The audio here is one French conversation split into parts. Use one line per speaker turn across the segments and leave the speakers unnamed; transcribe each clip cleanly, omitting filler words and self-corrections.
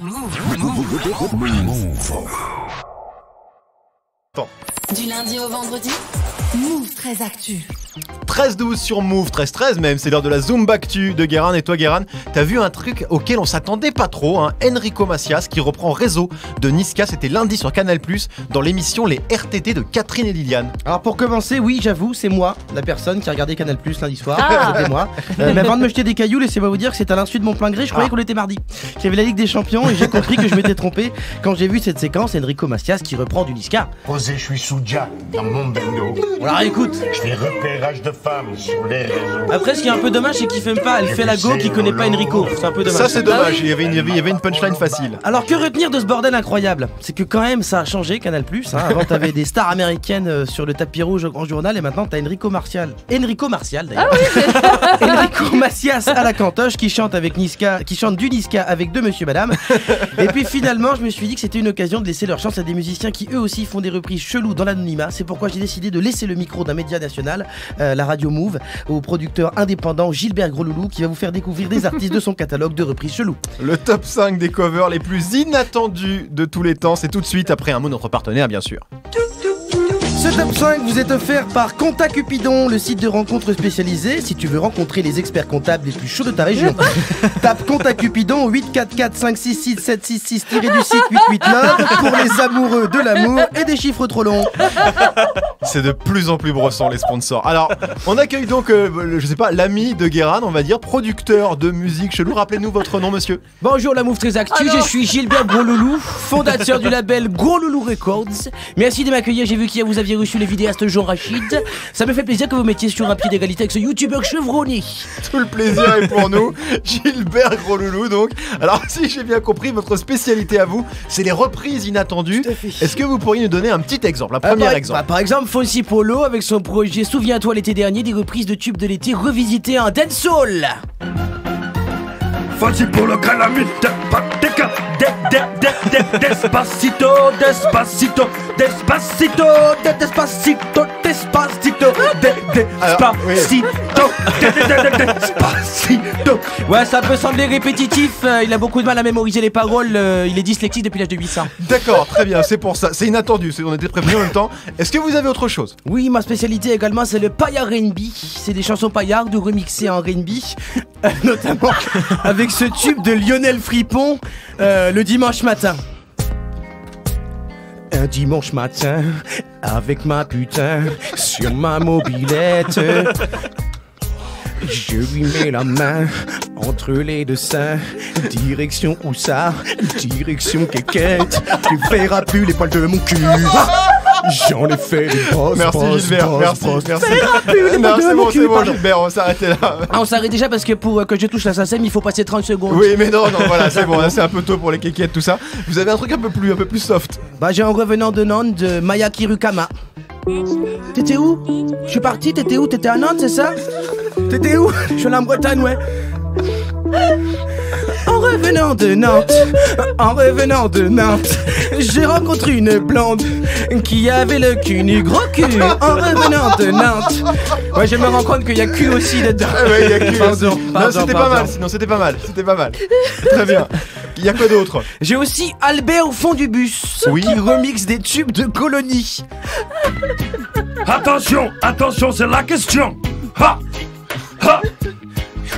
Du lundi au vendredi, Move 13 Actu.
13-12 sur Move, 13-13 même, c'est l'heure de la Zumba Actu de Guérin. Et toi Guérin, t'as vu un truc auquel on s'attendait pas trop, hein. Enrico Macias qui reprend Réseau de Niska, c'était lundi sur Canal+, dans l'émission Les RTT de Catherine et Liliane.
Alors pour commencer, oui j'avoue, c'est moi, la personne qui a regardé Canal+, lundi soir, c'était moi. Mais avant de me jeter des cailloux, laissez-moi vous dire que c'est à l'insu de mon plein gré, je croyais qu'on était mardi. Qu'il y avait la Ligue des Champions et j'ai compris que je m'étais trompé quand j'ai vu cette séquence, Enrico Macias qui reprend du Niska.
José, je suis Souja, dans mon bendo.
Alors écoute,
Je fais repérage de femmes sur les réseaux.
après ce qui est un peu dommage c'est qu'il fait pas, elle fait la go qui connaît pas Enrico, c'est un peu dommage.
Ça c'est dommage, il y avait une punchline facile.
Alors que retenir de ce bordel incroyable? C'est que quand même ça a changé Canal+, hein. Avant t'avais des stars américaines sur le tapis rouge en journal et maintenant t'as Enrico Martial d'ailleurs. Enrico Macias à la cantoche qui chante avec Niska, qui chante du Niska avec deux monsieur madame. Et puis finalement je me suis dit que c'était une occasion de laisser leur chance à des musiciens qui eux aussi font des reprises cheloues dans l'anonymat. C'est pourquoi j'ai décidé de laisser le micro d'un média national, la radio Move, au producteur indépendant Gilbert Grosloulou qui va vous faire découvrir des artistes de son catalogue de reprises cheloues.
Le top 5 des covers les plus inattendus de tous les temps, c'est tout de suite après un mot de notre partenaire bien sûr.
Ce top 5 vous est offert par Compta Cupidon, le site de rencontres spécialisé. Si tu veux rencontrer les experts comptables les plus chauds de ta région, tape Compta Cupidon 844 566 766 du site 88 Love pour les amoureux de l'amour et des chiffres trop longs.
C'est de plus en plus brossant les sponsors. Alors, on accueille donc, je sais pas, l'ami de Guérin, on va dire, producteur de musique chelou. Rappelez-nous votre nom, monsieur.
Bonjour la Move 13 Actu, je suis Gilbert Grosloulou, fondateur du label Grosloulou Records. Merci de m'accueillir, j'ai vu qu'hier vous aviez reçu les vidéastes Jean Rachid. Ça me fait plaisir que vous mettiez sur un pied d'égalité avec ce youtubeur chevronné.
Tout le plaisir est pour nous. Gilbert Grosloulou donc. Alors, si j'ai bien compris, votre spécialité à vous, c'est les reprises inattendues. Est-ce que vous pourriez nous donner un petit exemple, un premier exemple?
Par exemple, Fonsi Polo avec son projet Souviens-toi l'été dernier, des reprises de tubes de l'été revisitées en dancehall.
Fonsi Polo calamite, pateca, despacito, despacito, despacito, despacito, despacito, despacito.
Ouais, ça peut sembler répétitif, il a beaucoup de mal à mémoriser les paroles, il est dyslexique depuis l'âge de 8 ans.
D'accord, très bien, c'est pour ça, c'est inattendu, on était prévenus en même temps. Est-ce que vous avez autre chose?
Oui, ma spécialité également c'est le paillard R&B, c'est des chansons paillardes remixées en R&B, notamment avec ce tube de Lionel Fripon, le dimanche matin. Un dimanche matin, avec ma putain, sur ma mobilette, je lui mets la main entre les deux seins. Direction où ça? Direction quéquette. Tu verras plus les poils de mon cul. J'en ai fait des brosses.
Merci Gilbert, merci.
Non,
c'est bon Gilbert, on va s'arrêter là.
Ah, on s'arrête déjà parce que pour que je touche la SACEM, il faut passer 30 secondes.
Oui, mais non, voilà, c'est bon, là, c'est un peu tôt pour les kékettes, tout ça. Vous avez un truc un peu plus soft.
Bah, j'ai un revenant de Nantes de Maya Kirukama. T'étais où? Je suis parti, t'étais où? T'étais à Nantes, c'est ça? T'étais où? Je suis allé en Bretagne, ouais. En revenant de Nantes, j'ai rencontré une blonde qui avait le cul nu, gros cul. En revenant de Nantes, ouais, je me rends compte qu'il y a cul aussi dedans.
Ouais, il y a cul
Pardon,
aussi. Non, c'était pas mal, sinon c'était pas mal. Très bien. Il y a quoi d'autre?
J'ai aussi Albert au fond du bus,
oui,
qui remixe des tubes de Colonie.
Attention, c'est la question. Ha, ha.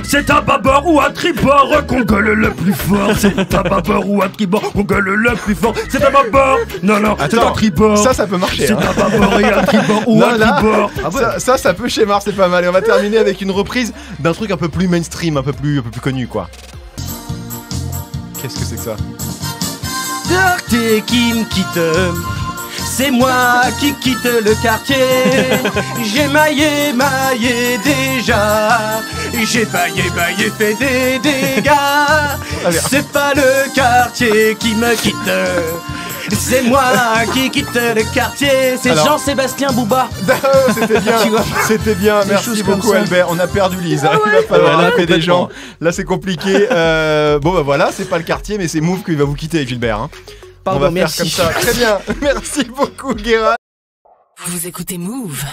C'est à bâbord ou à tribord qu'on gueule le plus fort. C'est à bâbord ou à tribord qu'on gueule le plus fort. C'est à bâbord. Non, c'est à tribord.
Ça peut marcher.
C'est à bâbord et à tribord ou à tribord.
Ça peut schémar, c'est pas mal. Et on va terminer avec une reprise d'un truc un peu plus mainstream, un peu plus connu quoi. Qu'est-ce que c'est que ça?
Quartier qui me quitte, c'est moi qui quitte le quartier. J'ai maillé déjà. J'ai baillé, fait des dégâts. C'est pas le quartier qui me quitte, c'est moi qui quitte le quartier. C'est Jean-Sébastien Bouba.
C'était bien, merci beaucoup Albert. On a perdu Lise, il va falloir appeler des gens. Là c'est compliqué. Bon bah voilà, c'est pas le quartier mais c'est Move qui va vous quitter Gilbert hein.
Pardon,
on va
merci.
Faire comme ça. Très bien, merci beaucoup Guérin.
Vous écoutez Move.